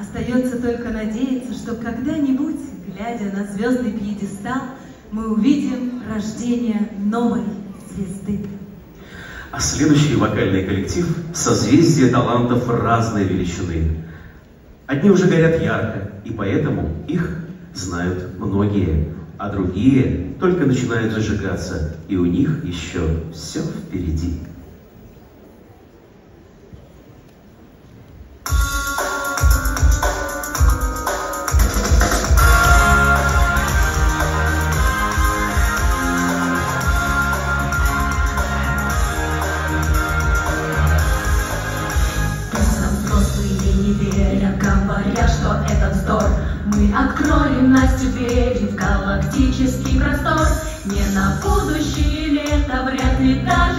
Остается только надеяться, что когда-нибудь, глядя на звездный пьедестал, мы увидим рождение новой звезды. А следующий вокальный коллектив — созвездие талантов разной величины. Одни уже горят ярко, и поэтому их знают многие, а другие только начинают зажигаться, и у них еще все впереди. Говоря, что это вздор, мы откроем Насте двери в галактический простор. Не на будущее лето, вряд ли даже